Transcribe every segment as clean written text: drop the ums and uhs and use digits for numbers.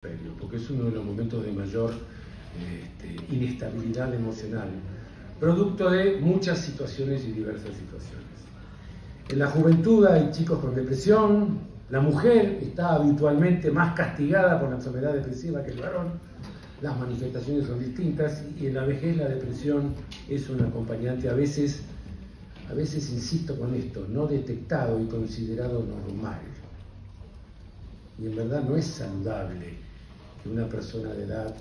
porque es uno de los momentos de mayor inestabilidad emocional, producto de muchas situaciones y diversas situaciones. En la juventud hay chicos con depresión, la mujer está habitualmente más castigada por la enfermedad depresiva que el varón, las manifestaciones son distintas, y en la vejez la depresión es un acompañante a veces insisto con esto, no detectado y considerado normal. Y en verdad no es saludable que una persona de edad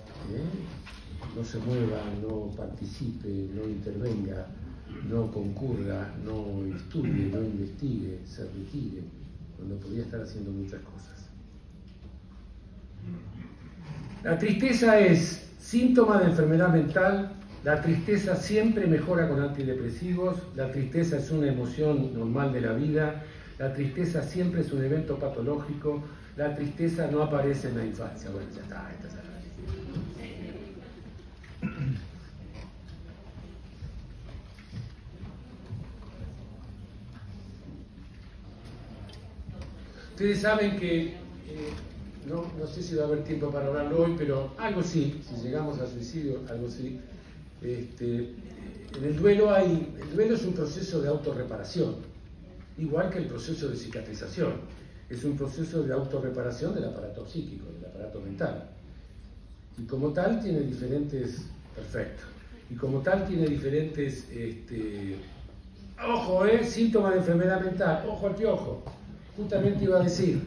no se mueva, no participe, no intervenga, no concurra, no estudie, no investigue, se retire, cuando podría estar haciendo muchas cosas. La tristeza es síntoma de enfermedad mental. La tristeza siempre mejora con antidepresivos. La tristeza es una emoción normal de la vida. La tristeza siempre es un evento patológico. La tristeza no aparece en la infancia. Bueno, ya está, esta es la Ustedes saben que, no sé si va a haber tiempo para hablarlo hoy, pero algo sí, si llegamos al suicidio, algo sí. En el duelo es un proceso de autorreparación, igual que el proceso de cicatrización. Es un proceso de autorreparación del aparato psíquico, del aparato mental. Y como tal tiene diferentes, perfecto, y como tal tiene diferentes, ojo, síntomas de enfermedad mental, ojo al piojo. Justamente iba a decir,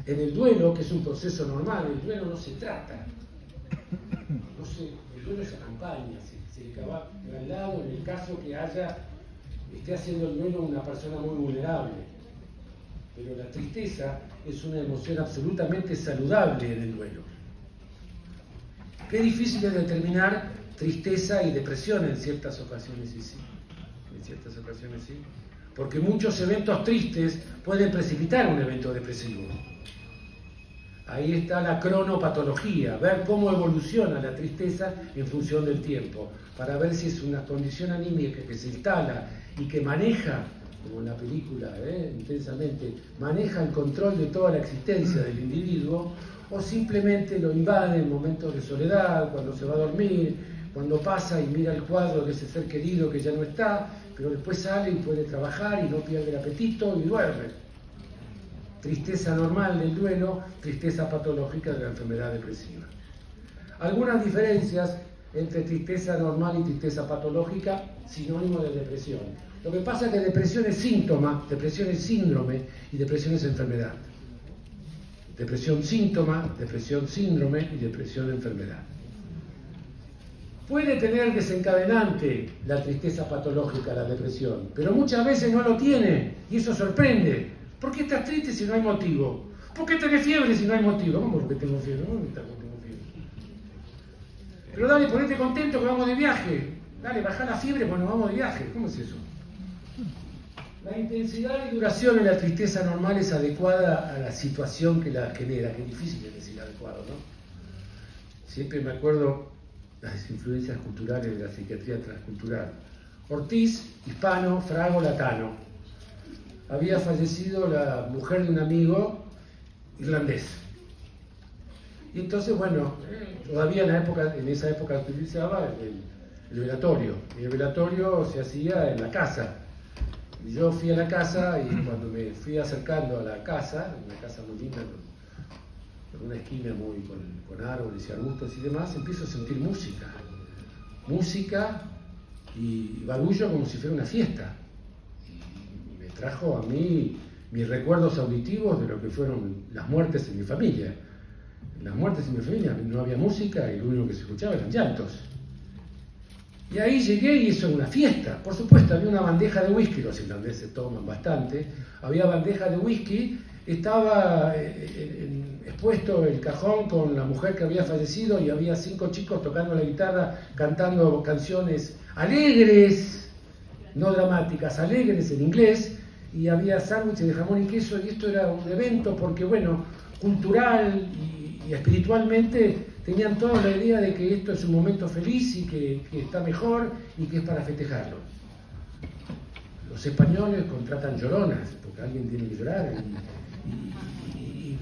en el duelo, que es un proceso normal, el duelo no se trata, el duelo se acompaña, se va al lado en el caso que esté haciendo el duelo una persona muy vulnerable. Pero la tristeza es una emoción absolutamente saludable en el duelo. Qué difícil es determinar tristeza y depresión en ciertas ocasiones, y sí. En ciertas ocasiones sí. Porque muchos eventos tristes pueden precipitar un evento depresivo. Ahí está la cronopatología, ver cómo evoluciona la tristeza en función del tiempo, para ver si es una condición anímica que se instala y que maneja, como en la película, intensamente, maneja el control de toda la existencia del individuo, o simplemente lo invade en momentos de soledad, cuando se va a dormir, cuando pasa y mira el cuadro de ese ser querido que ya no está, pero después sale y puede trabajar y no pierde el apetito y duerme. Tristeza normal del duelo, tristeza patológica de la enfermedad depresiva. Algunas diferencias entre tristeza normal y tristeza patológica, sinónimo de depresión. Lo que pasa es que depresión es síntoma, depresión es síndrome y depresión es enfermedad. Depresión síntoma, depresión síndrome y depresión enfermedad. Puede tener desencadenante la tristeza patológica, la depresión, pero muchas veces no lo tiene y eso sorprende. ¿Por qué estás triste si no hay motivo? ¿Por qué tenés fiebre si no hay motivo? ¿Cómo porque tengo fiebre? ¿Cómo que tengo fiebre? Pero dale, ponete contento que vamos de viaje. Dale, bajá la fiebre cuando vamos de viaje. ¿Cómo es eso? La intensidad y duración de la tristeza normal es adecuada a la situación que la genera. Qué difícil es decir adecuado, ¿no? Siempre me acuerdo las influencias culturales de la psiquiatría transcultural. Ortiz, hispano, Frago, latano. Había fallecido la mujer de un amigo irlandés. Y entonces, bueno, todavía en esa época se utilizaba el velatorio. Y el velatorio se hacía en la casa. Y yo fui a la casa y cuando me fui acercando a la casa, una casa muy linda, con una esquina muy con árboles y arbustos y demás, empiezo a sentir música. Música y barullo como si fuera una fiesta. Y me trajo a mí mis recuerdos auditivos de lo que fueron las muertes en mi familia. En las muertes en mi familia no había música y lo único que se escuchaba eran llantos. Y ahí llegué y hizo una fiesta. Por supuesto, había una bandeja de whisky, los irlandeses toman bastante. Había bandeja de whisky, estaba expuesto el cajón con la mujer que había fallecido y había 5 chicos tocando la guitarra, cantando canciones alegres, no dramáticas, alegres en inglés, y había sándwiches de jamón y queso, y esto era un evento porque, bueno, cultural y espiritualmente tenían toda la idea de que esto es un momento feliz y que está mejor y que es para festejarlo. Los españoles contratan lloronas, porque alguien tiene que llorar, y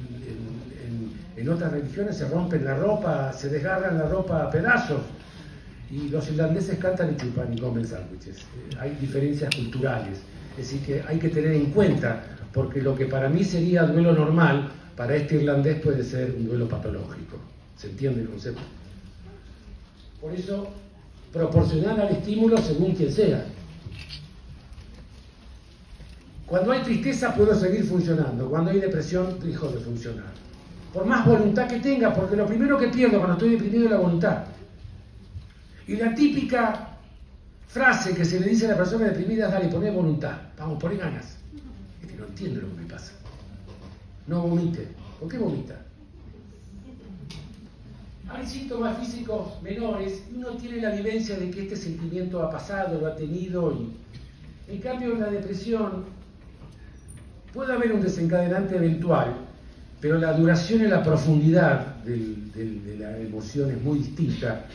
En otras religiones se rompen la ropa, se desgarran la ropa a pedazos. Y los irlandeses cantan y chupan y comen sándwiches. Hay diferencias culturales. Es decir, que hay que tener en cuenta, porque lo que para mí sería duelo normal, para este irlandés puede ser un duelo patológico. ¿Se entiende el concepto? Por eso, proporcionar al estímulo según quien sea. Cuando hay tristeza puedo seguir funcionando, cuando hay depresión dejo de funcionar. Por más voluntad que tenga, porque lo primero que pierdo cuando estoy deprimido es la voluntad. Y la típica frase que se le dice a la persona deprimida es: dale, poné voluntad, vamos, poné ganas. Es que no entiendo lo que me pasa. No vomite. ¿Por qué vomita? Hay síntomas físicos menores y uno tiene la vivencia de que este sentimiento ha pasado, lo ha tenido, y en cambio en la depresión puede haber un desencadenante eventual, pero la duración y la profundidad de la emoción es muy distinta.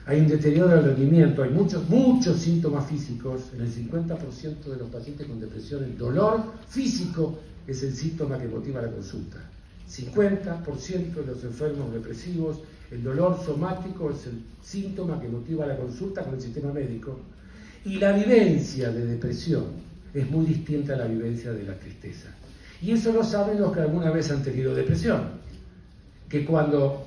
Hay un deterioro del rendimiento, hay muchos síntomas físicos. En el 50% de los pacientes con depresión el dolor físico es el síntoma que motiva la consulta. 50% de los enfermos depresivos, el dolor somático es el síntoma que motiva la consulta con el sistema médico. Y la vivencia de depresión es muy distinta a la vivencia de la tristeza. Y eso lo saben los que alguna vez han tenido depresión, que cuando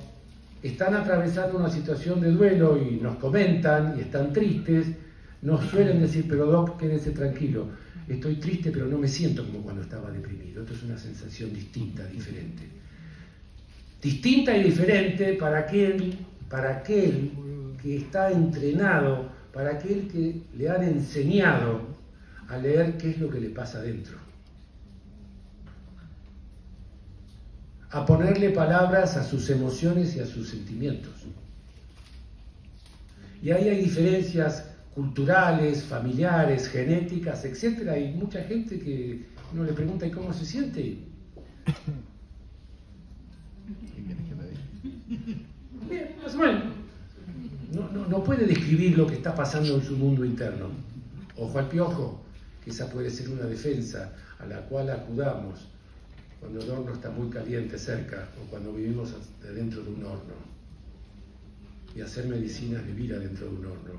están atravesando una situación de duelo y nos comentan y están tristes, nos suelen decir: pero Doc, quédese tranquilo, estoy triste pero no me siento como cuando estaba deprimido. Esto es una sensación distinta, diferente. Distinta y diferente para aquel que está entrenado, para aquel que le han enseñado a leer qué es lo que le pasa adentro, a ponerle palabras a sus emociones y a sus sentimientos. Y ahí hay diferencias culturales, familiares, genéticas, etc. Hay mucha gente que uno le pregunta: ¿y cómo se siente? Bien, más o menos. No puede describir lo que está pasando en su mundo interno. Ojo al piojo, que esa puede ser una defensa a la cual acudamos cuando el horno está muy caliente cerca, o cuando vivimos dentro de un horno. Y hacer medicina es vivir adentro de un horno.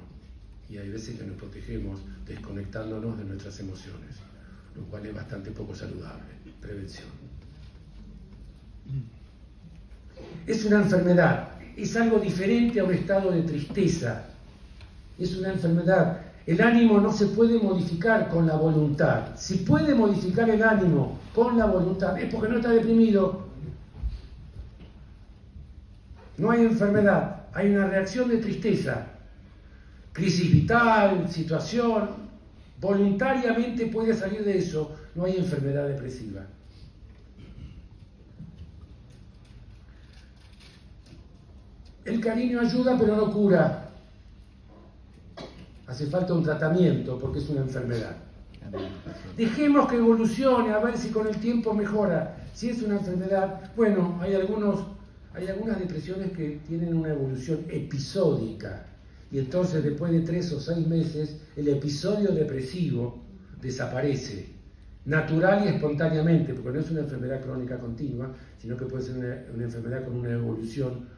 Y hay veces que nos protegemos desconectándonos de nuestras emociones, lo cual es bastante poco saludable. Prevención. Es una enfermedad, es algo diferente a un estado de tristeza. Es una enfermedad. El ánimo no se puede modificar con la voluntad. Si puede modificar el ánimo con la voluntad, es porque no está deprimido. No hay enfermedad, hay una reacción de tristeza. Crisis vital, situación, voluntariamente puede salir de eso, no hay enfermedad depresiva. El cariño ayuda pero no cura. Hace falta un tratamiento porque es una enfermedad. Dejemos que evolucione, a ver si con el tiempo mejora. Si es una enfermedad, bueno, hay algunas depresiones que tienen una evolución episódica. Y entonces después de 3 o 6 meses el episodio depresivo desaparece, natural y espontáneamente, porque no es una enfermedad crónica continua, sino que puede ser una enfermedad con una evolución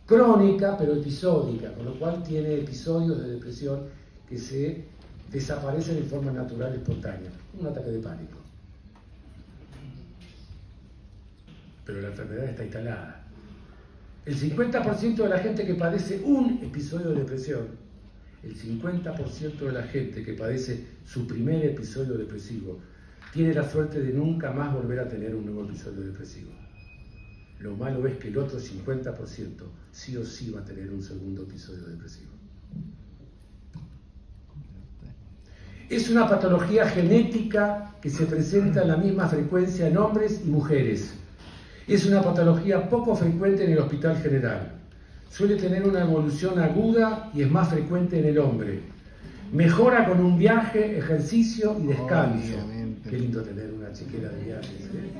crónica pero episódica, con lo cual tiene episodios de depresión que se desaparecen de forma natural y espontánea, un ataque de pánico. Pero la enfermedad está instalada. El 50% de la gente que padece un episodio de depresión, el 50% de la gente que padece su primer episodio depresivo, tiene la suerte de nunca más volver a tener un nuevo episodio depresivo. Lo malo es que el otro 50% sí o sí va a tener un segundo episodio depresivo. Es una patología genética que se presenta a la misma frecuencia en hombres y mujeres. Es una patología poco frecuente en el hospital general. Suele tener una evolución aguda y es más frecuente en el hombre. Mejora con un viaje, ejercicio y descanso. Obviamente. Qué lindo tener una chequera de viajes, ¿eh?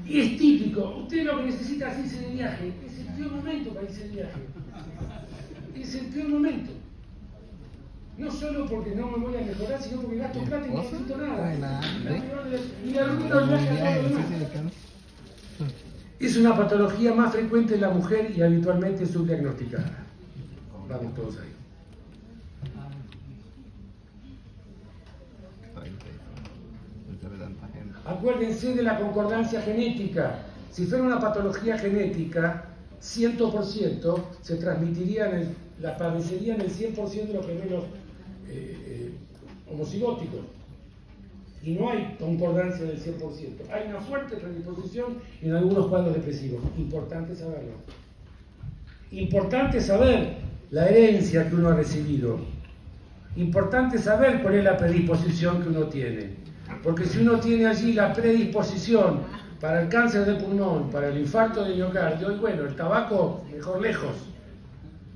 Y es típico. Usted lo que necesita es irse de viaje. Es el peor momento para irse de viaje. Es el peor momento. No solo porque no me voy a mejorar, sino porque gasto plata y no necesito nada. Y le arruino el viaje a todo lo demás. Es una patología más frecuente en la mujer y habitualmente subdiagnosticada. Vamos todos ahí. Acuérdense de la concordancia genética. Si fuera una patología genética, 100% se transmitiría, la padecerían el 100% de los gemelos homocigóticos. Y no hay concordancia del 100%. Hay una fuerte predisposición en algunos cuadros depresivos. Importante saberlo. Importante saber la herencia que uno ha recibido. Importante saber cuál es la predisposición que uno tiene. Porque si uno tiene allí la predisposición para el cáncer de pulmón, para el infarto de miocardio, y bueno, el tabaco, mejor lejos.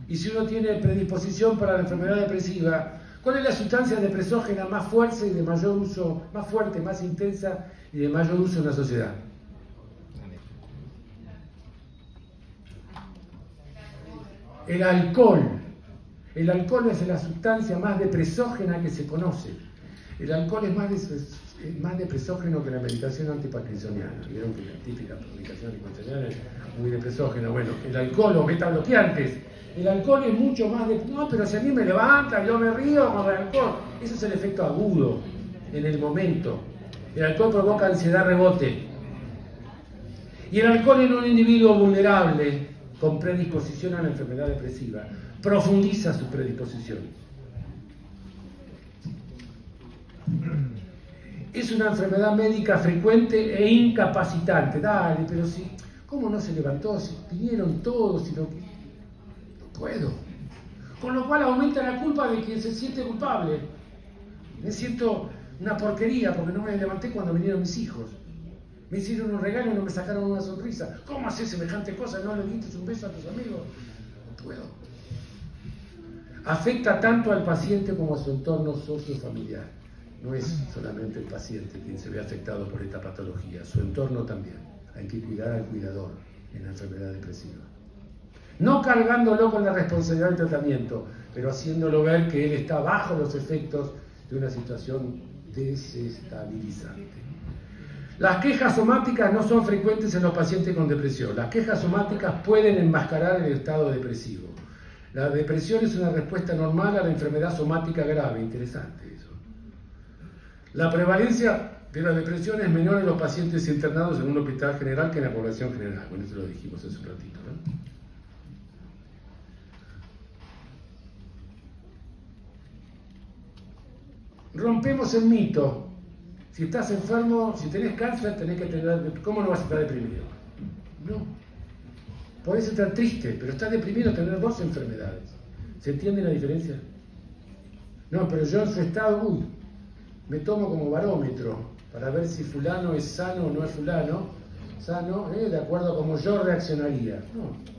Y si uno tiene predisposición para la enfermedad depresiva, ¿cuál es la sustancia depresógena más fuerte y de mayor uso, más fuerte, más intensa y de mayor uso en la sociedad? El alcohol. El alcohol es la sustancia más depresógena que se conoce. El alcohol es más depresógeno que la medicación antiparkinsoniana. Vieron que la típica medicación antiparkinsoniana es muy depresógena. Bueno, el alcohol o beta-bloqueantes. El alcohol es mucho más no, pero si a mí me levanta, yo me río con el alcohol. Eso es el efecto agudo, en el momento. El alcohol provoca ansiedad rebote. Y el alcohol en un individuo vulnerable, con predisposición a la enfermedad depresiva, profundiza su predisposición. Es una enfermedad médica frecuente e incapacitante. Dale, pero si, ¿cómo no se levantó? Si vinieron todos y no puedo. Con lo cual aumenta la culpa de quien se siente culpable. Me siento una porquería porque no me levanté cuando vinieron mis hijos. Me hicieron un regalo y no me sacaron una sonrisa. ¿Cómo haces semejante cosa? ¿No le diste un beso a tus amigos? No puedo. Afecta tanto al paciente como a su entorno sociofamiliar. No es solamente el paciente quien se ve afectado por esta patología, su entorno también. Hay que cuidar al cuidador en la enfermedad depresiva. No cargándolo con la responsabilidad del tratamiento, pero haciéndolo ver que él está bajo los efectos de una situación desestabilizante. Las quejas somáticas no son frecuentes en los pacientes con depresión. Las quejas somáticas pueden enmascarar el estado depresivo. La depresión es una respuesta normal a la enfermedad somática grave. Interesante eso. La prevalencia de la depresión es menor en los pacientes internados en un hospital general que en la población general. Bueno, eso lo dijimos hace un ratito, ¿no? Rompemos el mito. Si estás enfermo, si tenés cáncer, tenés que tener... ¿Cómo no vas a estar deprimido? No. Podés estar triste, pero estás deprimido, tener dos enfermedades. ¿Se entiende la diferencia? No, pero yo en su estado, me tomo como barómetro para ver si fulano es sano o no es fulano. Sano, de acuerdo a cómo yo reaccionaría. No.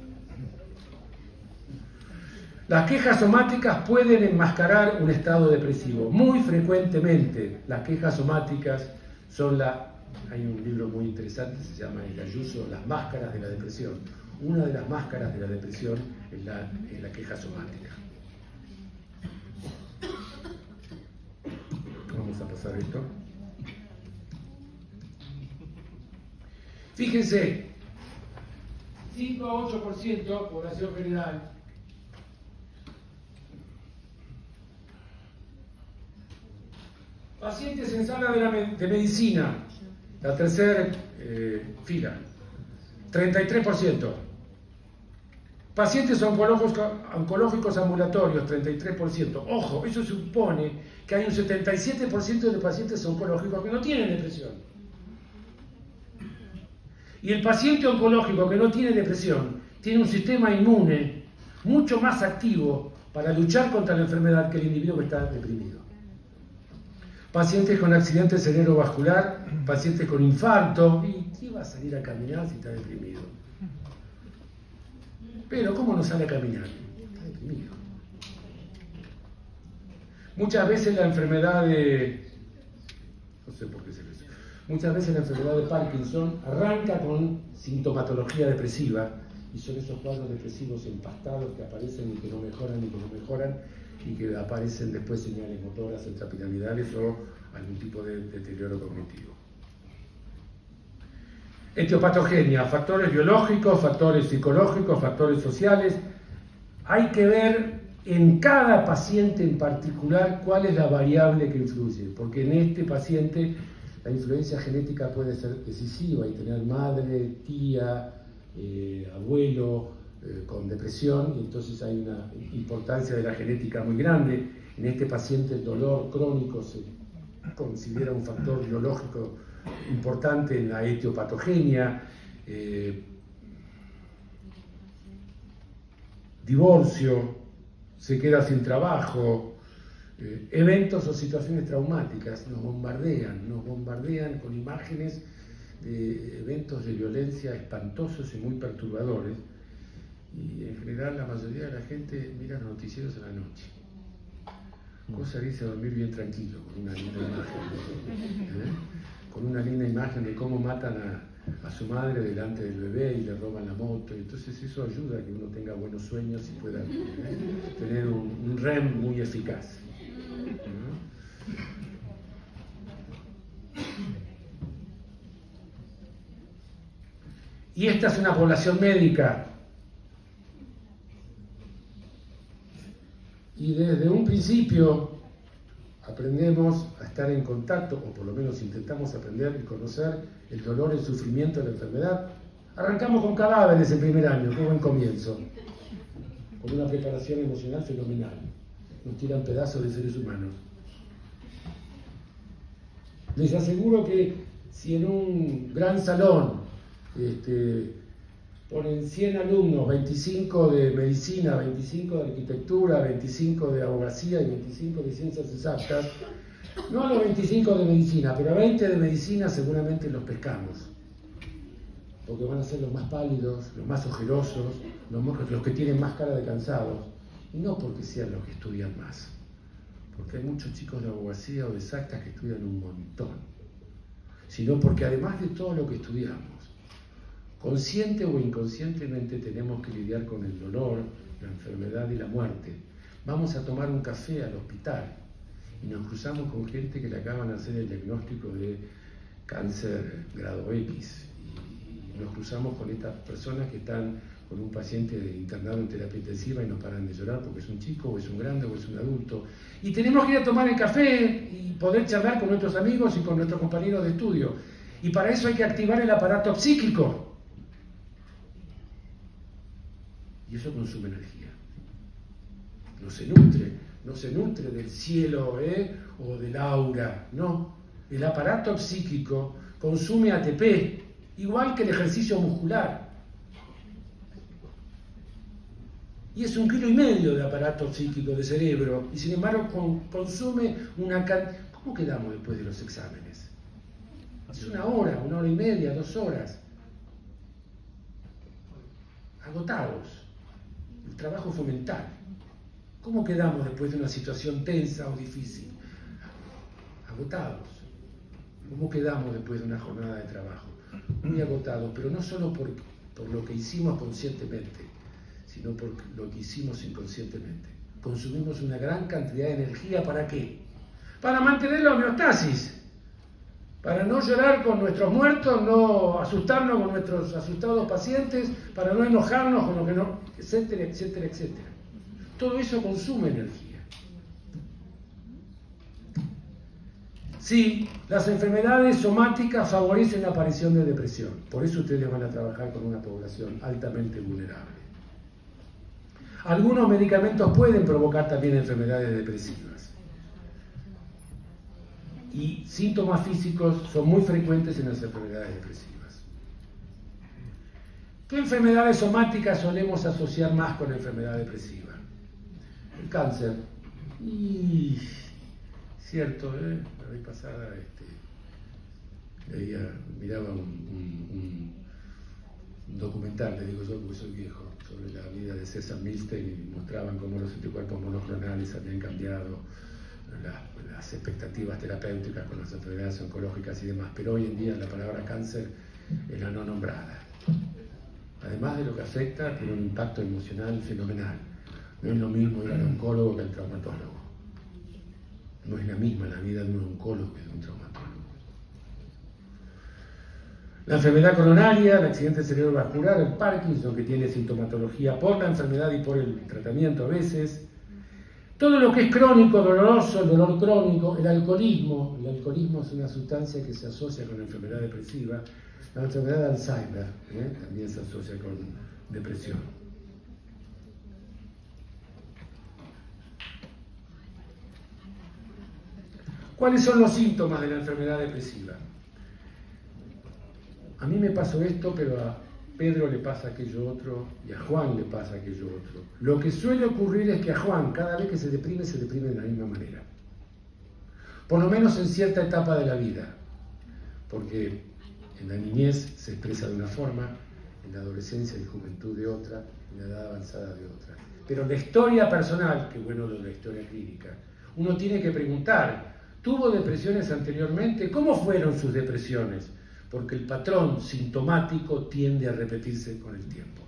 Las quejas somáticas pueden enmascarar un estado depresivo. Muy frecuentemente las quejas somáticas son hay un libro muy interesante, se llama El Ayuso, Las máscaras de la depresión. Una de las máscaras de la depresión es la queja somática. Vamos a pasar esto. Fíjense, 5 a 8% población general. Pacientes en sala de medicina, la tercera fila, 33%. Pacientes oncológicos ambulatorios, 33%. Ojo, eso supone que hay un 77% de pacientes oncológicos que no tienen depresión. Y el paciente oncológico que no tiene depresión tiene un sistema inmune mucho más activo para luchar contra la enfermedad que el individuo que está deprimido. Pacientes con accidente cerebrovascular, pacientes con infarto. ¿Y qué va a salir a caminar si está deprimido? Pero ¿cómo no sale a caminar? Está deprimido. Muchas veces la enfermedad de... No sé por qué se lo dice. Muchas veces la enfermedad de Parkinson arranca con sintomatología depresiva y son esos cuadros depresivos empastados que aparecen y que no mejoran y que no mejoran y que aparecen después señales motoras extrapiramidales o algún tipo de deterioro cognitivo. Etiopatogenia, factores biológicos, factores psicológicos, factores sociales. Hay que ver en cada paciente en particular cuál es la variable que influye, porque en este paciente la influencia genética puede ser decisiva y tener madre, tía, abuelo con depresión, y entonces hay una importancia de la genética muy grande. En este paciente el dolor crónico se considera un factor biológico importante en la etiopatogenia. Divorcio, se queda sin trabajo, eventos o situaciones traumáticas nos bombardean con imágenes de eventos de violencia espantosos y muy perturbadores, y en general la mayoría de la gente mira los noticieros a la noche, cosa que dice dormir bien tranquilo con una linda imagen, con una linda imagen de cómo matan a su madre delante del bebé y le roban la moto, y entonces eso ayuda a que uno tenga buenos sueños y pueda tener un REM muy eficaz. Y esta es una población médica, y desde un principio aprendemos a estar en contacto, o por lo menos intentamos aprender y conocer el dolor, el sufrimiento de la enfermedad. Arrancamos con cadáveres el primer año, qué buen comienzo, con una preparación emocional fenomenal. Nos tiran pedazos de seres humanos. Les aseguro que si en un gran salón ponen 100 alumnos, 25 de medicina, 25 de arquitectura, 25 de abogacía y 25 de ciencias exactas, no a los 25 de medicina, pero a 20 de medicina seguramente los pescamos, porque van a ser los más pálidos, los más ojerosos, los que tienen más cara de cansados, y no porque sean los que estudian más, porque hay muchos chicos de abogacía o de exactas que estudian un montón, sino porque además de todo lo que estudiamos, consciente o inconscientemente tenemos que lidiar con el dolor, la enfermedad y la muerte. Vamos a tomar un café al hospital y nos cruzamos con gente que le acaban de hacer el diagnóstico de cáncer grado X. Y nos cruzamos con estas personas que están con un paciente internado en terapia intensiva y no paran de llorar porque es un chico, o es un grande, o es un adulto. Y tenemos que ir a tomar el café y poder charlar con nuestros amigos y con nuestros compañeros de estudio. Y para eso hay que activar el aparato psíquico. Y eso consume energía. No se nutre del cielo o del aura, no. El aparato psíquico consume ATP, igual que el ejercicio muscular. Y es 1,5 kg de aparato psíquico, de cerebro, y sin embargo consume una cantidad. ¿Cómo quedamos después de los exámenes? Es 1 hora, 1 hora y media, 2 horas. Agotados. El trabajo fue mental. ¿Cómo quedamos después de una situación tensa o difícil? Agotados. ¿Cómo quedamos después de una jornada de trabajo? Muy agotados, pero no solo por lo que hicimos conscientemente, sino por lo que hicimos inconscientemente. Consumimos una gran cantidad de energía, ¿para qué? Para mantener la homeostasis, para no llorar con nuestros muertos, no asustarnos con nuestros asustados pacientes, para no enojarnos con lo que no, etcétera, etcétera, etcétera. Todo eso consume energía. Sí, las enfermedades somáticas favorecen la aparición de depresión, por eso ustedes van a trabajar con una población altamente vulnerable. Algunos medicamentos pueden provocar también enfermedades depresivas. Y síntomas físicos son muy frecuentes en las enfermedades depresivas. ¿Qué enfermedades somáticas solemos asociar más con la enfermedad depresiva? El cáncer. Y cierto, la vez pasada miraba un documental, le digo yo porque soy viejo, sobre la vida de César Milstein, y mostraban cómo los anticuerpos monoclonales habían cambiado las expectativas terapéuticas con las enfermedades oncológicas y demás, pero hoy en día la palabra cáncer es la no nombrada. Además de lo que afecta, tiene un impacto emocional fenomenal. No es lo mismo ir al oncólogo que al traumatólogo. No es la misma la vida de un oncólogo que de un traumatólogo. La enfermedad coronaria, el accidente cerebrovascular, el Parkinson, que tiene sintomatología por la enfermedad y por el tratamiento a veces. Todo lo que es crónico, doloroso, el dolor crónico, el alcoholismo. El alcoholismo es una sustancia que se asocia con la enfermedad depresiva. La enfermedad de Alzheimer también se asocia con depresión. ¿Cuáles son los síntomas de la enfermedad depresiva? A mí me pasó esto, pero a Pedro le pasa aquello otro y a Juan le pasa aquello otro. Lo que suele ocurrir es que a Juan, cada vez que se deprime de la misma manera. Por lo menos en cierta etapa de la vida. Porque en la niñez se expresa de una forma, en la adolescencia y juventud de otra, en la edad avanzada de otra. Pero la historia personal, que bueno lo de la historia clínica, uno tiene que preguntar, ¿tuvo depresiones anteriormente? ¿Cómo fueron sus depresiones? Porque el patrón sintomático tiende a repetirse con el tiempo.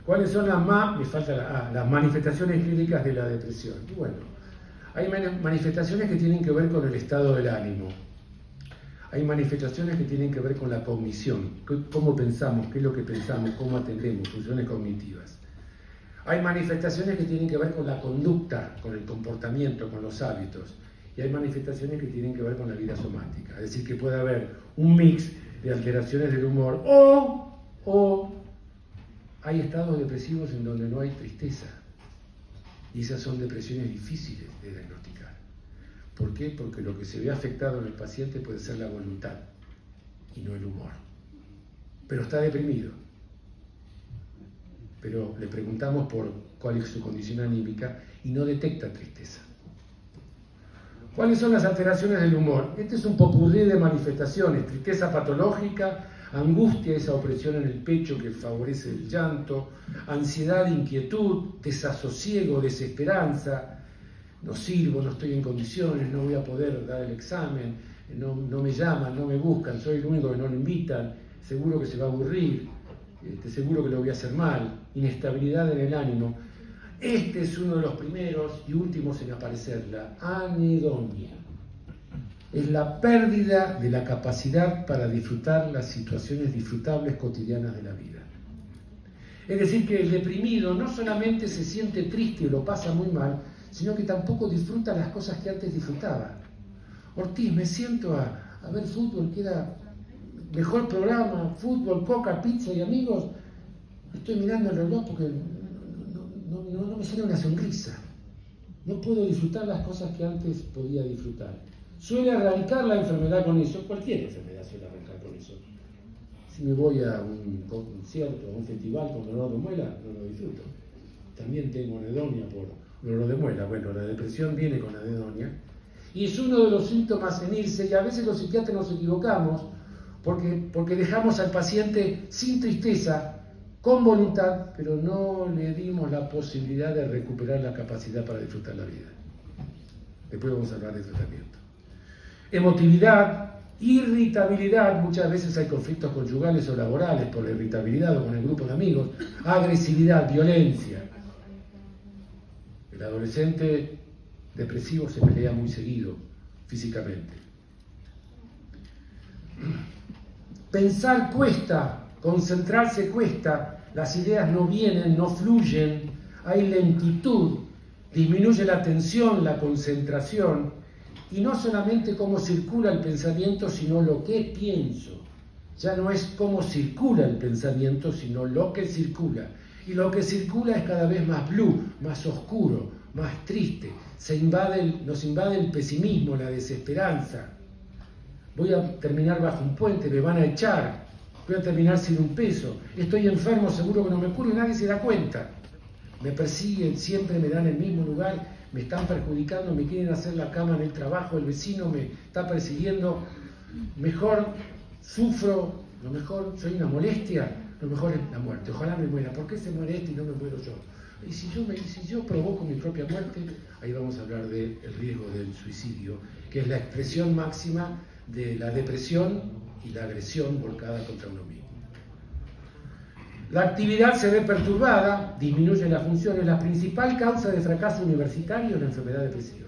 ¿Cuáles son las las manifestaciones clínicas de la depresión? Y bueno, hay manifestaciones que tienen que ver con el estado del ánimo. Hay manifestaciones que tienen que ver con la cognición, cómo pensamos, qué es lo que pensamos, cómo atendemos, funciones cognitivas. Hay manifestaciones que tienen que ver con la conducta, con el comportamiento, con los hábitos. Y hay manifestaciones que tienen que ver con la vida somática. Es decir, que puede haber un mix de alteraciones del humor o hay estados depresivos en donde no hay tristeza. Y esas son depresiones difíciles de diagnosticar. ¿Por qué? Porque lo que se ve afectado en el paciente puede ser la voluntad y no el humor. Pero está deprimido. Pero le preguntamos por cuál es su condición anímica y no detecta tristeza. ¿Cuáles son las alteraciones del humor? Este es un popurrí de manifestaciones: tristeza patológica, angustia, esa opresión en el pecho que favorece el llanto, ansiedad, inquietud, desasosiego, desesperanza, no sirvo, no estoy en condiciones, no voy a poder dar el examen, no me llaman, no me buscan, soy el único que no lo invitan, seguro que se va a aburrir, seguro que lo voy a hacer mal, inestabilidad en el ánimo. Este es uno de los primeros y últimos en aparecer, la anedonia. Es la pérdida de la capacidad para disfrutar las situaciones disfrutables cotidianas de la vida. Es decir, que el deprimido no solamente se siente triste y lo pasa muy mal, sino que tampoco disfruta las cosas que antes disfrutaba. Ortiz, me siento a ver fútbol, que era mejor programa, fútbol, coca, pizza y amigos. Estoy mirando el reloj porque no me sale una sonrisa. No puedo disfrutar las cosas que antes podía disfrutar. Suele arrancar la enfermedad con eso. Cualquier enfermedad suele arrancar con eso. Si me voy a un concierto, a un festival con dolor de muela, no lo disfruto. También tengo anedonia por dolor de muela. Bueno, la depresión viene con anedonia. Y es uno de los síntomas en irse, y a veces los psiquiatras nos equivocamos porque dejamos al paciente sin tristeza, con voluntad, pero no le dimos la posibilidad de recuperar la capacidad para disfrutar la vida. Después vamos a hablar de tratamiento. Emotividad, irritabilidad, muchas veces hay conflictos conyugales o laborales por la irritabilidad o con el grupo de amigos, agresividad, violencia. El adolescente depresivo se pelea muy seguido, físicamente. Pensar cuesta, concentrarse cuesta, las ideas no vienen, no fluyen, hay lentitud, disminuye la atención, la concentración, y no solamente cómo circula el pensamiento, sino lo que pienso. Ya no es cómo circula el pensamiento, sino lo que circula. Y lo que circula es cada vez más blue, más oscuro, más triste. Nos invade el pesimismo, la desesperanza. Voy a terminar bajo un puente, me van a echar. Voy a terminar sin un peso. Estoy enfermo, seguro que no me curo y nadie se da cuenta. Me persiguen, siempre me dan el mismo lugar, me están perjudicando, me quieren hacer la cama en el trabajo, el vecino me está persiguiendo. Mejor sufro, lo mejor soy una molestia, lo mejor es la muerte. Ojalá me muera. ¿Por qué se muere este y no me muero yo? Y si yo provoco mi propia muerte, ahí vamos a hablar del riesgo del suicidio, que es la expresión máxima de la depresión y la agresión volcada contra uno mismo. La actividad se ve perturbada, disminuye las funciones. La principal causa de fracaso universitario es la enfermedad depresiva.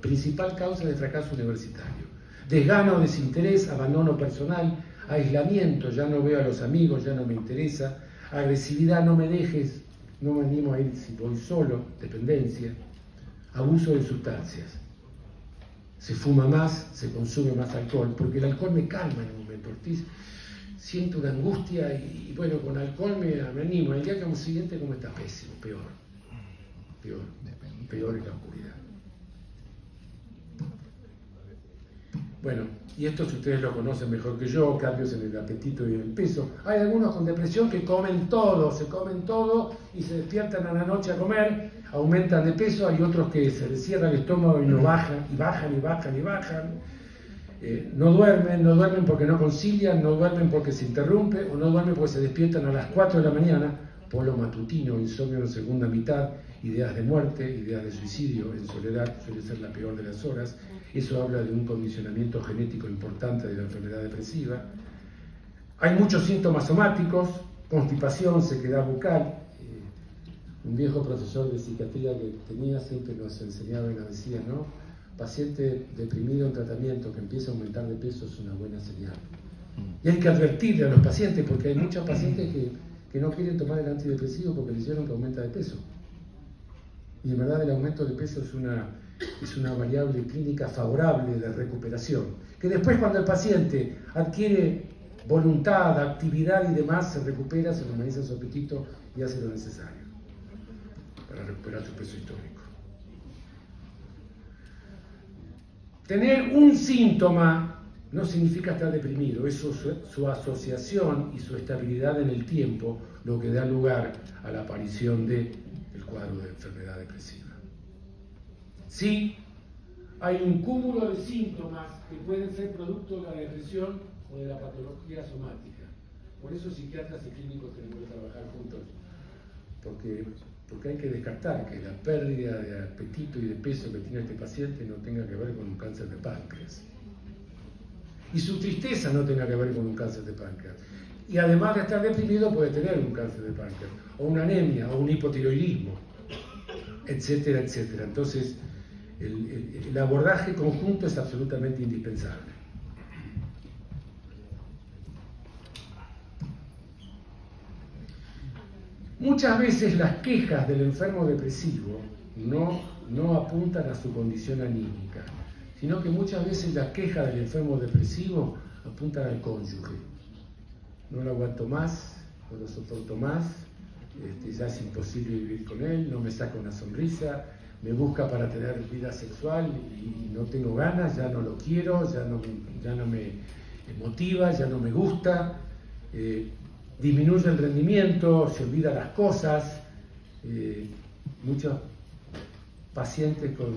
principal causa de fracaso universitario. Desgano, desinterés, abandono personal, aislamiento, ya no veo a los amigos, ya no me interesa, agresividad, no me dejes, no me animo a ir si voy solo, dependencia, abuso de sustancias. Se fuma más, se consume más alcohol, porque el alcohol me calma en un momento. Siento una angustia y bueno, con alcohol me animo. El día que siguiente como está pésimo, peor es la oscuridad. Bueno, y esto si ustedes lo conocen mejor que yo, cambios en el apetito y en el peso. Hay algunos con depresión que comen todo, se comen todo y se despiertan a la noche a comer, aumentan de peso. Hay otros que se les cierra el estómago y no bajan, y bajan, y bajan, y bajan. No duermen porque no concilian, no duermen porque se interrumpe, o no duermen porque se despiertan a las 4 de la mañana, polo matutino, insomnio en segunda mitad, ideas de muerte, ideas de suicidio, en soledad suele ser la peor de las horas. Eso habla de un condicionamiento genético importante de la enfermedad depresiva. Hay muchos síntomas somáticos, constipación, sequedad bucal. Un viejo profesor de psiquiatría que tenía siempre nos enseñaba y nos decía, ¿no? Paciente deprimido en tratamiento que empieza a aumentar de peso es una buena señal. Y hay que advertirle a los pacientes, porque hay muchos pacientes que no quieren tomar el antidepresivo porque le dijeron que aumenta de peso. Y en verdad el aumento de peso es una variable clínica favorable de recuperación, que después cuando el paciente adquiere voluntad, actividad y demás, se recupera, se normaliza su apetito y hace lo necesario para recuperar su peso histórico. Tener un síntoma no significa estar deprimido, es su asociación y su estabilidad en el tiempo lo que da lugar a la aparición del cuadro de enfermedad depresiva. Sí, hay un cúmulo de síntomas que pueden ser producto de la depresión o de la patología somática. Por eso psiquiatras y clínicos tenemos que trabajar juntos, porque hay que descartar que la pérdida de apetito y de peso que tiene este paciente no tenga que ver con un cáncer de páncreas. Y su tristeza no tenga que ver con un cáncer de páncreas. Y además de estar deprimido puede tener un cáncer de páncreas, o una anemia, o un hipotiroidismo, etcétera, etcétera. Entonces, el abordaje conjunto es absolutamente indispensable. Muchas veces las quejas del enfermo depresivo no apuntan a su condición anímica, sino que muchas veces las quejas del enfermo depresivo apuntan al cónyuge. No lo aguanto más, no lo soporto más, ya es imposible vivir con él, no me saca una sonrisa, me busca para tener vida sexual y no tengo ganas, ya no lo quiero, ya no me motiva, ya no me gusta. Disminuye el rendimiento, se olvida las cosas. Muchos pacientes con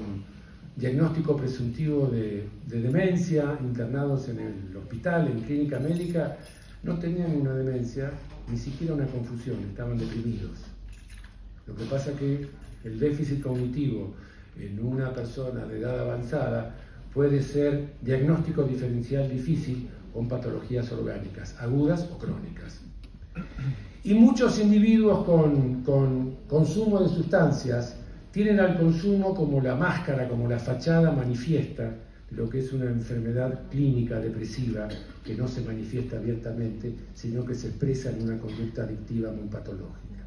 diagnóstico presuntivo de demencia, internados en el hospital, en clínica médica, no tenían una demencia, ni siquiera una confusión, estaban deprimidos. Lo que pasa es que el déficit cognitivo en una persona de edad avanzada puede ser diagnóstico diferencial difícil con patologías orgánicas, agudas o crónicas. Y muchos individuos con consumo de sustancias tienen al consumo como la máscara, como la fachada manifiesta de lo que es una enfermedad clínica depresiva que no se manifiesta abiertamente, sino que se expresa en una conducta adictiva muy patológica.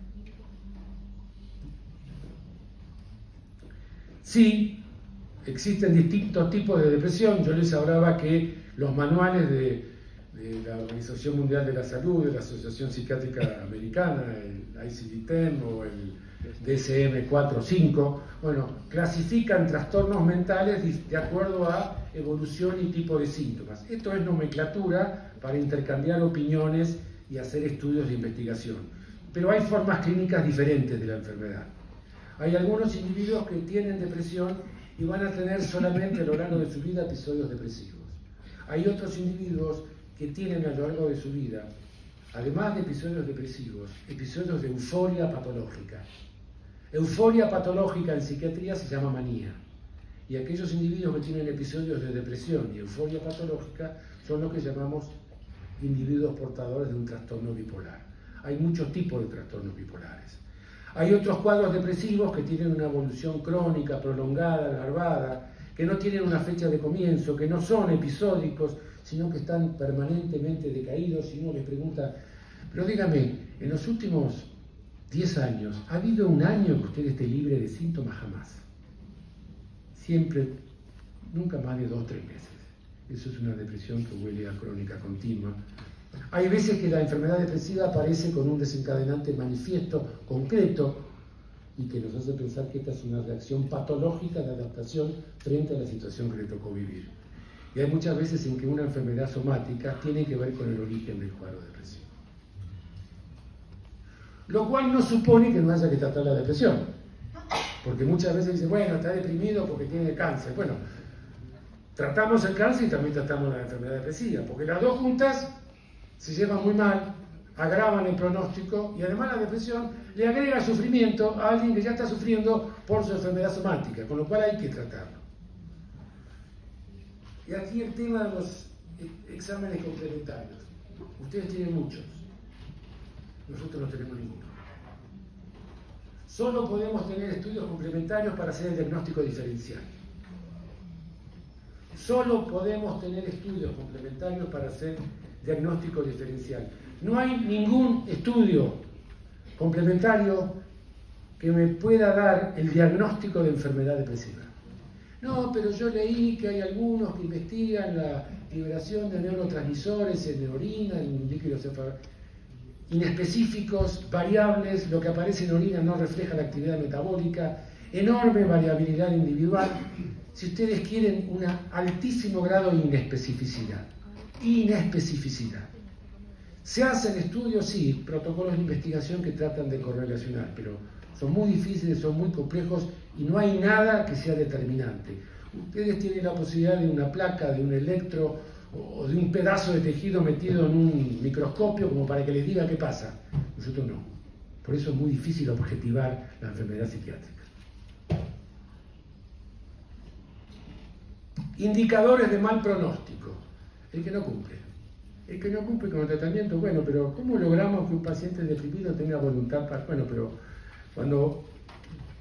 Sí, existen distintos tipos de depresión. Yo les hablaba que los manuales de la Organización Mundial de la Salud, de la Asociación Psiquiátrica Americana, el ICD-10 o el DSM-4-5, bueno, clasifican trastornos mentales de acuerdo a evolución y tipo de síntomas. Esto es nomenclatura para intercambiar opiniones y hacer estudios de investigación. Pero hay formas clínicas diferentes de la enfermedad. Hay algunos individuos que tienen depresión y van a tener solamente a lo largo de su vida episodios depresivos. Hay otros individuos que tienen a lo largo de su vida, además de episodios depresivos, episodios de euforia patológica. Euforia patológica en psiquiatría se llama manía. Y aquellos individuos que tienen episodios de depresión y euforia patológica son los que llamamos individuos portadores de un trastorno bipolar. Hay muchos tipos de trastornos bipolares. Hay otros cuadros depresivos que tienen una evolución crónica, prolongada, alargada, que no tienen una fecha de comienzo, que no son episódicos, sino que están permanentemente decaídos, y uno les pregunta, pero dígame, en los últimos 10 años, ¿ha habido un año que usted esté libre de síntomas? Jamás. Siempre, nunca más de 2 o 3 meses. Eso es una depresión que huele a crónica continua. Hay veces que la enfermedad depresiva aparece con un desencadenante manifiesto, concreto, y que nos hace pensar que esta es una reacción patológica de adaptación frente a la situación que le tocó vivir. Y hay muchas veces en que una enfermedad somática tiene que ver con el origen del cuadro depresivo. Lo cual no supone que no haya que tratar la depresión. Porque muchas veces dicen, bueno, está deprimido porque tiene cáncer. Bueno, tratamos el cáncer y también tratamos la enfermedad depresiva, porque las dos juntas se llevan muy mal, agravan el pronóstico, y además la depresión le agrega sufrimiento a alguien que ya está sufriendo por su enfermedad somática, con lo cual hay que tratarlo. Y aquí el tema de los exámenes complementarios. Ustedes tienen muchos, nosotros no tenemos ninguno. Solo podemos tener estudios complementarios para hacer el diagnóstico diferencial. Solo podemos tener estudios complementarios para hacer diagnóstico diferencial. No hay ningún estudio complementario que me pueda dar el diagnóstico de enfermedad depresiva. No, pero yo leí que hay algunos que investigan la liberación de neurotransmisores en orina, en líquidos inespecíficos, variables, lo que aparece en orina no refleja la actividad metabólica, enorme variabilidad individual. Si ustedes quieren, un altísimo grado de inespecificidad. Inespecificidad. Se hacen estudios, sí, protocolos de investigación que tratan de correlacionar, pero son muy difíciles, son muy complejos y no hay nada que sea determinante. Ustedes tienen la posibilidad de una placa, de un electro o de un pedazo de tejido metido en un microscopio como para que les diga qué pasa. Nosotros no. Por eso es muy difícil objetivar la enfermedad psiquiátrica. Indicadores de mal pronóstico. El que no cumple. El que no cumple con el tratamiento, bueno, pero ¿cómo logramos que un paciente deprimido tenga voluntad para...? Bueno, pero cuando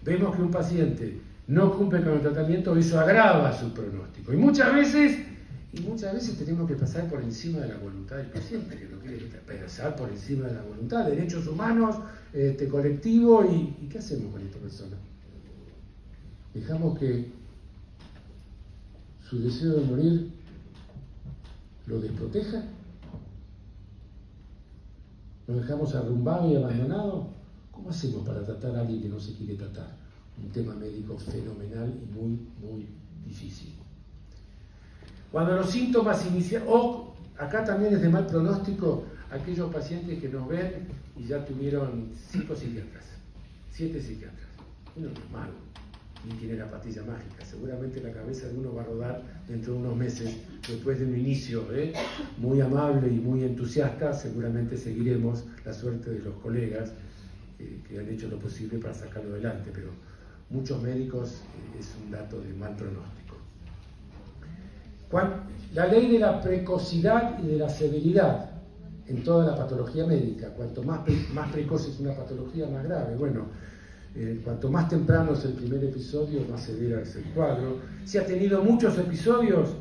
vemos que un paciente no cumple con el tratamiento, eso agrava su pronóstico. Y muchas veces tenemos que pasar por encima de la voluntad del paciente, que no quiere pasar por encima de la voluntad, derechos humanos, colectivo, y ¿qué hacemos con esta persona? Dejamos que su deseo de morir lo desproteja, nos dejamos arrumbado y abandonado. ¿Cómo hacemos para tratar a alguien que no se quiere tratar? Un tema médico fenomenal y muy, muy difícil. Cuando los síntomas inician, o acá también es de mal pronóstico, aquellos pacientes que nos ven y ya tuvieron 5 psiquiatras, 7 psiquiatras. Uno no es malo, ni tiene la pastilla mágica. Seguramente la cabeza de uno va a rodar dentro de unos meses, después de un inicio muy amable y muy entusiasta. Seguramente seguiremos la suerte de los colegas que han hecho lo posible para sacarlo adelante, pero muchos médicos es un dato de mal pronóstico. La ley de la precocidad y de la severidad en toda la patología médica. Cuanto más precoz es una patología, más grave. Bueno, cuanto más temprano es el primer episodio, más severa es el cuadro. Si ha tenido muchos episodios,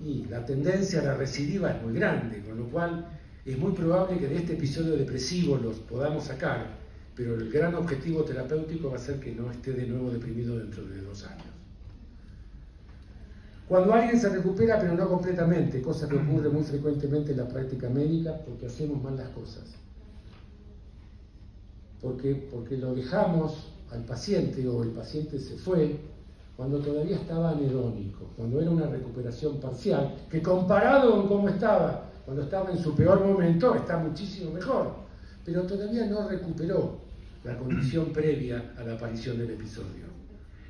y la tendencia a la recidiva es muy grande, con lo cual es muy probable que de este episodio depresivo los podamos sacar, pero el gran objetivo terapéutico va a ser que no esté de nuevo deprimido dentro de 2 años. Cuando alguien se recupera pero no completamente, cosa que ocurre muy frecuentemente en la práctica médica porque hacemos mal las cosas. Porque lo dejamos al paciente o el paciente se fue cuando todavía estaba anhedónico, cuando era una recuperación parcial, que comparado con cómo estaba cuando estaba en su peor momento, está muchísimo mejor, pero todavía no recuperó la condición previa a la aparición del episodio.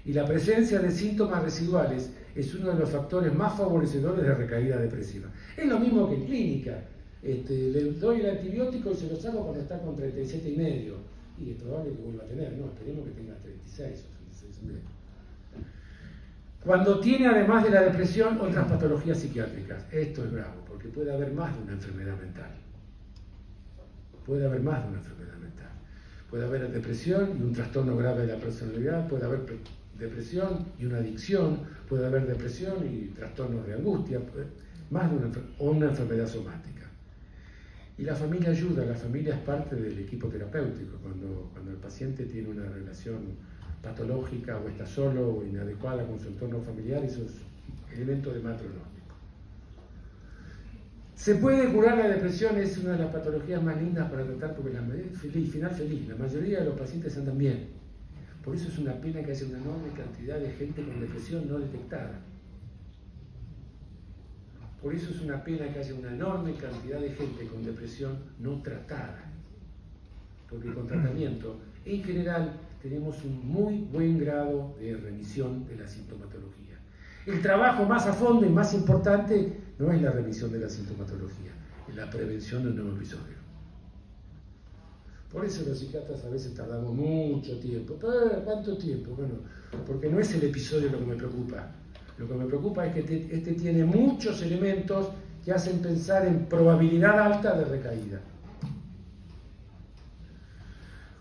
Y la presencia de síntomas residuales es uno de los factores más favorecedores de recaída depresiva. Es lo mismo que en clínica. Le doy el antibiótico y se lo saco cuando está con 37,5. Y es probable que vuelva a tener. No, esperemos que tenga 36 o 36,5. Cuando tiene, además de la depresión, otras patologías psiquiátricas. Esto es bravo, porque puede haber más de una enfermedad mental. Puede haber más de una enfermedad mental. Puede haber depresión y un trastorno grave de la personalidad, puede haber depresión y una adicción, puede haber depresión y trastornos de angustia, más de una enfermedad somática. Y la familia ayuda, la familia es parte del equipo terapéutico. Cuando el paciente tiene una relación patológica o está solo o inadecuada con su entorno familiar, eso es elemento de mal pronóstico. ¿Se puede curar la depresión? Es una de las patologías más lindas para tratar porque final feliz. La mayoría de los pacientes andan bien. Por eso es una pena que haya una enorme cantidad de gente con depresión no detectada. Por eso es una pena que haya una enorme cantidad de gente con depresión no tratada. Porque con tratamiento, en general, tenemos un muy buen grado de remisión de la sintomatología. El trabajo más a fondo y más importante no es la remisión de la sintomatología, es la prevención de un nuevo episodio. Por eso los psiquiatras a veces tardamos mucho tiempo. ¿Pero cuánto tiempo? Bueno, porque no es el episodio lo que me preocupa. Lo que me preocupa es que este tiene muchos elementos que hacen pensar en probabilidad alta de recaída.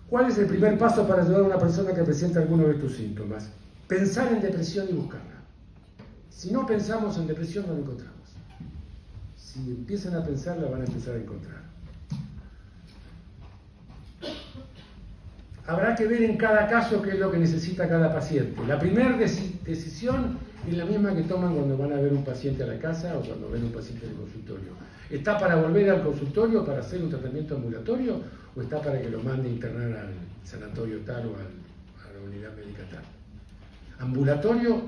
¿Cuál es el primer paso para ayudar a una persona que presenta alguno de estos síntomas? Pensar en depresión y buscarla. Si no pensamos en depresión, no la encontramos. Si empiezan a pensar, la van a empezar a encontrar. Habrá que ver en cada caso qué es lo que necesita cada paciente. La primera decisión es la misma que toman cuando van a ver un paciente a la casa o cuando ven un paciente en el consultorio. ¿Está para volver al consultorio para hacer un tratamiento ambulatorio o está para que lo mande a internar al sanatorio tal o a la unidad médica tal? ¿Ambulatorio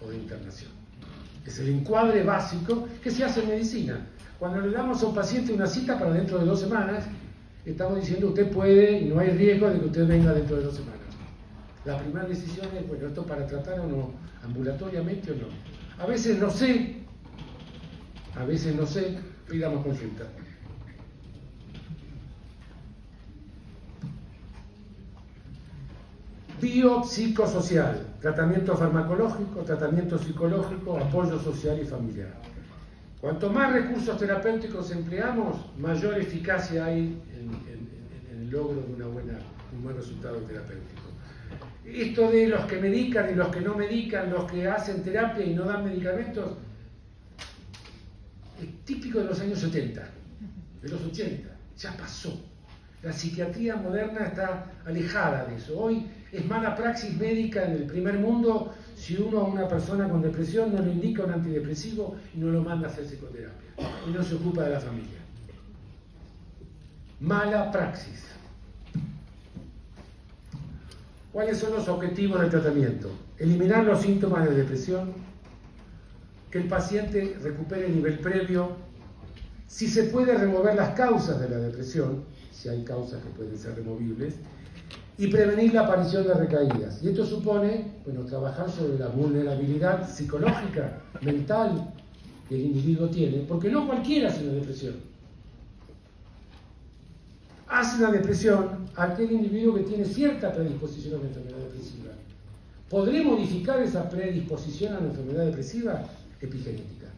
o de internación? Es el encuadre básico que se hace en medicina. Cuando le damos a un paciente una cita para dentro de 2 semanas, estamos diciendo usted puede y no hay riesgo de que usted venga dentro de 2 semanas. La primera decisión es, bueno, ¿esto para tratar o no? ¿Ambulatoriamente o no? A veces no sé, pidamos consulta. Biopsicosocial, tratamiento farmacológico, tratamiento psicológico, apoyo social y familiar. Cuanto más recursos terapéuticos empleamos, mayor eficacia hay en el logro de un buen resultado terapéutico. Esto de los que medican y los que no medican, los que hacen terapia y no dan medicamentos, es típico de los años 70, de los 80, ya pasó. La psiquiatría moderna está alejada de eso. Hoy es mala praxis médica en el primer mundo si uno a una persona con depresión no le indica un antidepresivo y no lo manda a hacer psicoterapia y no se ocupa de la familia. Mala praxis. ¿Cuáles son los objetivos del tratamiento? Eliminar los síntomas de depresión, que el paciente recupere el nivel previo, si se puede remover las causas de la depresión, si hay causas que pueden ser removibles, y prevenir la aparición de recaídas. Y esto supone, bueno, trabajar sobre la vulnerabilidad psicológica, mental que el individuo tiene, porque no cualquiera hace una depresión. Hace una depresión aquel individuo que tiene cierta predisposición a la enfermedad depresiva. ¿Podré modificar esa predisposición a la enfermedad depresiva? Epigenética.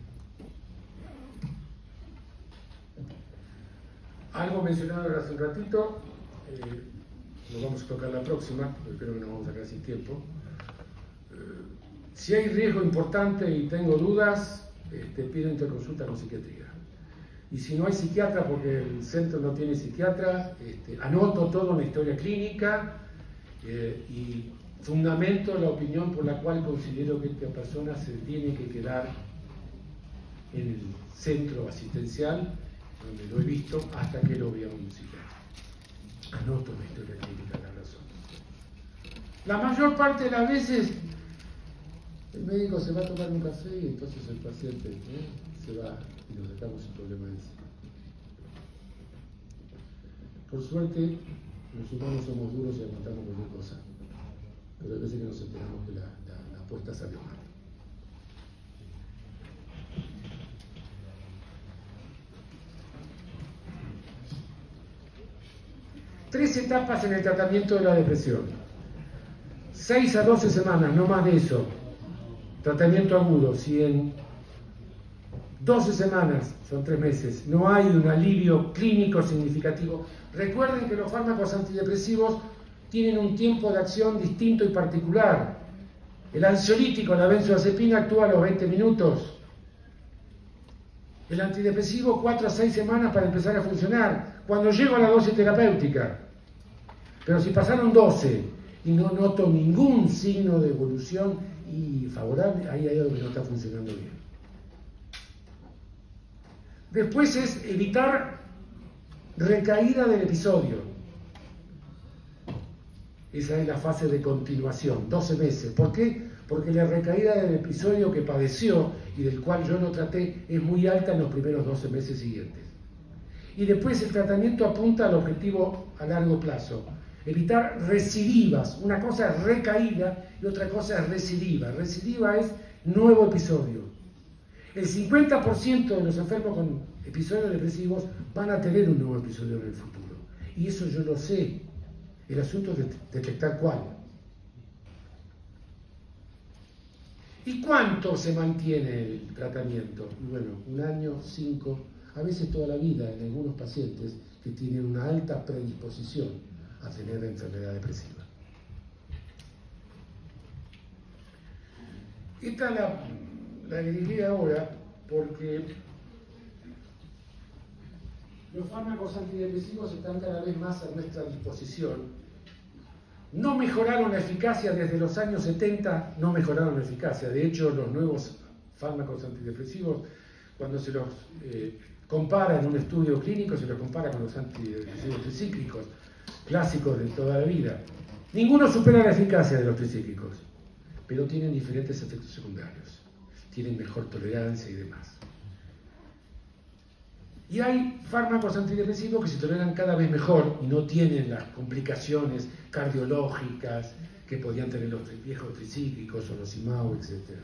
Algo mencionado hace un ratito, lo vamos a tocar la próxima, porque creo que nos vamos a quedar sin tiempo. Si hay riesgo importante y tengo dudas, pido interconsulta con psiquiatría. Y si no hay psiquiatra, porque el centro no tiene psiquiatra, anoto todo en la historia clínica y fundamento la opinión por la cual considero que esta persona se tiene que quedar en el centro asistencial, donde lo he visto, hasta que lo vea un psiquiatra. Anoto la historia clínica, la razón. La mayor parte de las veces el médico se va a tomar un café y entonces el paciente se va y nos sacamos un problema de encima. Por suerte, los humanos somos duros y aguantamos cualquier cosa, pero hay veces que nos enteramos que la apuesta salió mal. Tres etapas en el tratamiento de la depresión. 6 a 12 semanas, no más de eso. Tratamiento agudo. Si en 12 semanas, son 3 meses, no hay un alivio clínico significativo. Recuerden que los fármacos antidepresivos tienen un tiempo de acción distinto y particular. El ansiolítico, la benzodiazepina, actúa a los 20 minutos. El antidepresivo 4 a 6 semanas para empezar a funcionar, cuando llego a la dosis terapéutica. Pero si pasaron 12 y no noto ningún signo de evolución y favorable, ahí hay algo que no está funcionando bien. Después es evitar recaída del episodio. Esa es la fase de continuación, 12 meses. ¿Por qué? Porque la recaída del episodio que padeció y del cual yo no traté es muy alta en los primeros 12 meses siguientes. Y después el tratamiento apunta al objetivo a largo plazo. Evitar recidivas. Una cosa es recaída y otra cosa es recidiva. Recidiva es nuevo episodio. El 50% de los enfermos con episodios depresivos van a tener un nuevo episodio en el futuro. Y eso yo lo sé. El asunto es detectar cuál. ¿Y cuánto se mantiene el tratamiento? Bueno, 1 año, 5, a veces toda la vida en algunos pacientes que tienen una alta predisposición a tener enfermedad depresiva. Esta la dirigí ahora porque los fármacos antidepresivos están cada vez más a nuestra disposición. No mejoraron la eficacia desde los años 70, no mejoraron la eficacia. De hecho, los nuevos fármacos antidepresivos, cuando se los compara en un estudio clínico, se los compara con los antidepresivos tricíclicos, clásicos de toda la vida. Ninguno supera la eficacia de los tricíclicos, pero tienen diferentes efectos secundarios. Tienen mejor tolerancia y demás. Y hay fármacos antidepresivos que se toleran cada vez mejor y no tienen las complicaciones cardiológicas que podían tener los viejos tricíclicos o los IMAO, etc.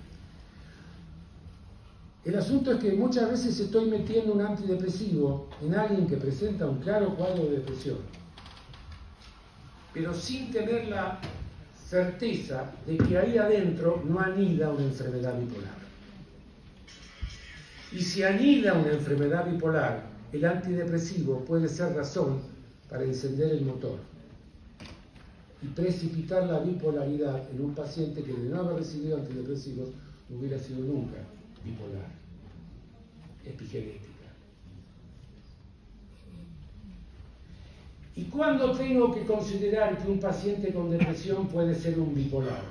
El asunto es que muchas veces estoy metiendo un antidepresivo en alguien que presenta un claro cuadro de depresión, pero sin tener la certeza de que ahí adentro no anida una enfermedad bipolar. Y si anida una enfermedad bipolar, el antidepresivo puede ser razón para encender el motor y precipitar la bipolaridad en un paciente que de no haber recibido antidepresivos no hubiera sido nunca bipolar, epigenética. ¿Y cuándo tengo que considerar que un paciente con depresión puede ser un bipolar?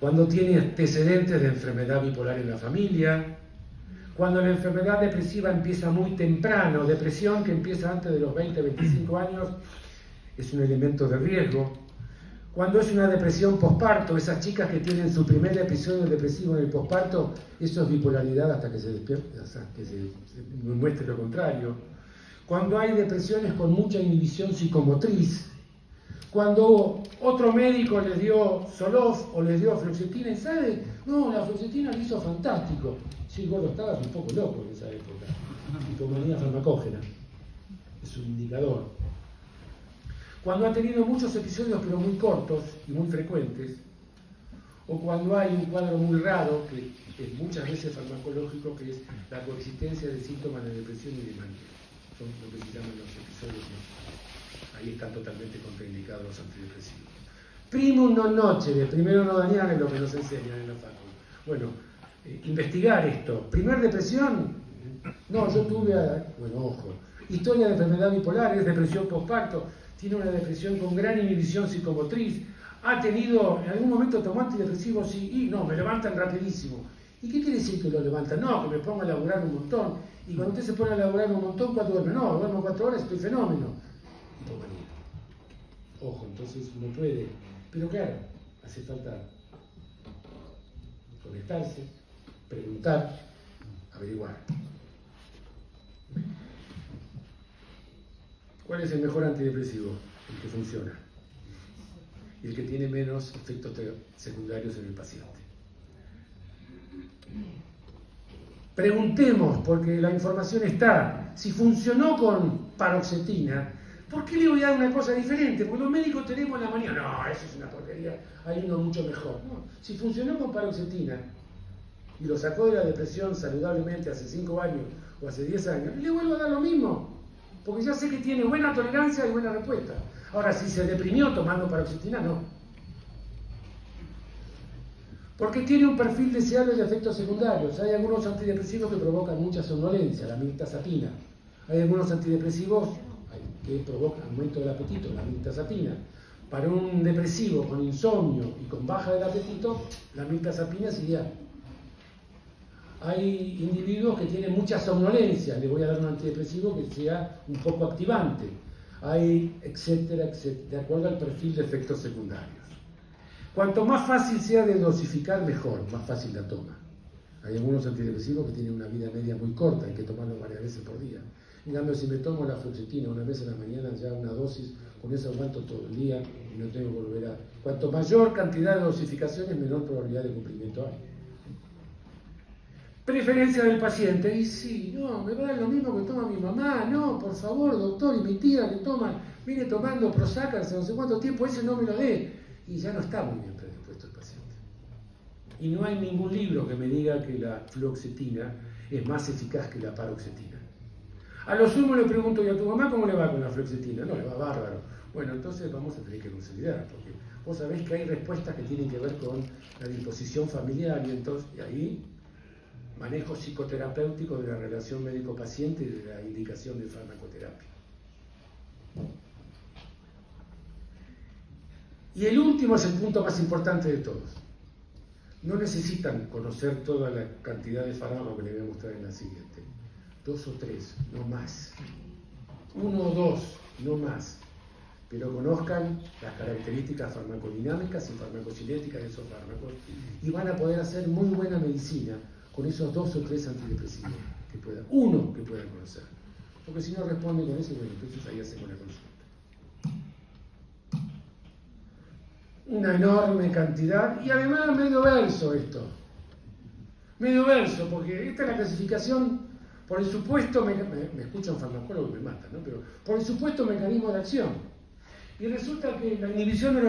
Cuando tiene antecedentes de enfermedad bipolar en la familia, cuando la enfermedad depresiva empieza muy temprano, depresión que empieza antes de los 20, 25 años, es un elemento de riesgo. Cuando es una depresión posparto, esas chicas que tienen su primer episodio depresivo en el posparto, eso es bipolaridad hasta que se despierte, hasta que se muestre lo contrario. Cuando hay depresiones con mucha inhibición psicomotriz, cuando otro médico les dio Zoloft o les dio fluoxetina y sabe, no, la fluoxetina lo hizo fantástico. Sí, vos lo estabas un poco loco en esa época. Hipomanía farmacógena. Es un indicador. Cuando ha tenido muchos episodios pero muy cortos y muy frecuentes, o cuando hay un cuadro muy raro, que es muchas veces farmacológico, que es la coexistencia de síntomas de depresión y de manía. Son lo que se llaman los episodios, ¿no? Ahí están totalmente contraindicados los antidepresivos. Primum non nocere, primero no dañar, es lo que nos enseñan en la facultad. Bueno, investigar esto. Primer depresión, no, yo tuve, bueno, ojo, historia de enfermedad bipolar, es depresión postparto, tiene una depresión con gran inhibición psicomotriz, ha tenido, en algún momento tomó antidepresivos, sí, y no, me levantan rapidísimo. ¿Y qué quiere decir que lo levantan? No, que me pongo a laburar un montón. Y cuando usted se pone a laburar un montón, ¿cuánto duerme? No, duermo 4 horas, estoy fenómeno. Hipomanía. Ojo, entonces uno puede, pero claro, hace falta conectarse, preguntar, averiguar. ¿Cuál es el mejor antidepresivo? El que funciona. Y el que tiene menos efectos secundarios en el paciente. Preguntemos, porque la información está. Si funcionó con paroxetina, ¿por qué le voy a dar una cosa diferente? Porque los médicos tenemos la manía, no, eso es una porquería, hay uno mucho mejor. No, si funcionó con paroxetina y lo sacó de la depresión saludablemente hace 5 años o hace 10 años, le vuelvo a dar lo mismo, porque ya sé que tiene buena tolerancia y buena respuesta. Ahora, si se deprimió tomando paroxetina, no. Porque tiene un perfil deseable de efectos secundarios. Hay algunos antidepresivos que provocan mucha somnolencia, la mirtazapina. Hay algunos antidepresivos que provocan aumento del apetito, la mirtazapina. Para un depresivo con insomnio y con baja del apetito, la mirtazapina es ideal. Hay individuos que tienen mucha somnolencia, les voy a dar un antidepresivo que sea un poco activante. Hay, etcétera, etcétera, de acuerdo al perfil de efectos secundarios. Cuanto más fácil sea de dosificar, mejor, más fácil la toma. Hay algunos antidepresivos que tienen una vida media muy corta, hay que tomarlo varias veces por día. En cambio, si me tomo la fluoxetina una vez en la mañana, ya una dosis, con eso aguanto todo el día y no tengo que volver a... Cuanto mayor cantidad de dosificaciones, menor probabilidad de cumplimiento hay. Preferencia del paciente, y sí, no, me va a dar lo mismo que toma mi mamá, no, por favor, doctor, y mi tía que toma, viene tomando Prozac hace no sé cuánto tiempo, ese no me lo dé. Y ya no está muy bien predispuesto el paciente. Y no hay ningún libro que me diga que la fluoxetina es más eficaz que la paroxetina. A lo sumo le pregunto, ¿y a tu mamá cómo le va con la fluoxetina? No, le va bárbaro. Bueno, entonces vamos a tener que considerar, porque vos sabés que hay respuestas que tienen que ver con la disposición familiar, y entonces y ahí manejo psicoterapéutico de la relación médico-paciente y de la indicación de farmacoterapia. Y el último es el punto más importante de todos. No necesitan conocer toda la cantidad de fármacos que les voy a mostrar en la siguiente. 2 o 3, no más. 1 o 2, no más. Pero conozcan las características farmacodinámicas y farmacocinéticas de esos fármacos y van a poder hacer muy buena medicina con esos 2 o 3 antidepresivos que puedan, uno que puedan conocer. Porque si no responde con eso, bueno, entonces ahí hacemos la consulta. Una enorme cantidad, y además medio verso esto. Medio verso, porque esta es la clasificación por el supuesto, me escuchan farmacólogos y me matan, ¿no? Pero por el supuesto mecanismo de acción. Y resulta que la inhibición de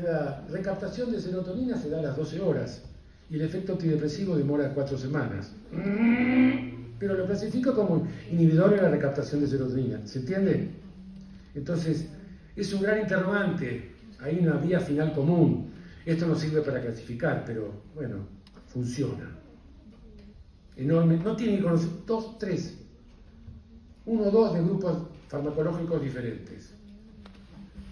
la recaptación de serotonina se da a las 12 horas, y el efecto antidepresivo demora 4 semanas. Pero lo clasifico como inhibidor de la recaptación de serotonina, ¿se entiende? Entonces, es un gran interrogante. Hay una vía final común. Esto no sirve para clasificar, pero bueno, funciona. Enorme. No tienen que conocer 2, 3. 1 o 2 de grupos farmacológicos diferentes.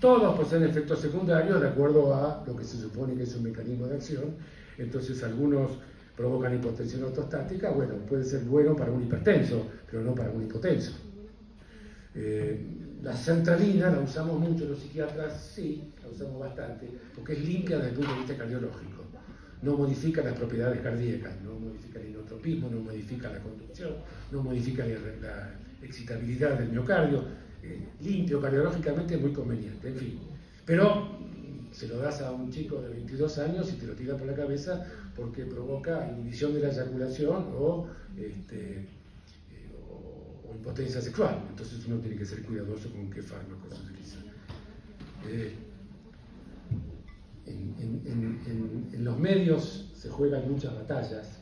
Todos poseen efectos secundarios de acuerdo a lo que se supone que es un mecanismo de acción. Entonces algunos provocan hipotensión ortostática. Bueno, puede ser bueno para un hipertenso, pero no para un hipotenso. La sertralina la usamos mucho los psiquiatras, sí, la usamos bastante, porque es limpia desde el punto de vista cardiológico. No modifica las propiedades cardíacas, no modifica el inotropismo, no modifica la conducción, no modifica la excitabilidad del miocardio. Limpio cardiológicamente es muy conveniente, en fin. Pero se lo das a un chico de 22 años y te lo tira por la cabeza porque provoca inhibición de la eyaculación o impotencia sexual. Entonces uno tiene que ser cuidadoso con qué fármaco se utiliza. En los medios se juegan muchas batallas,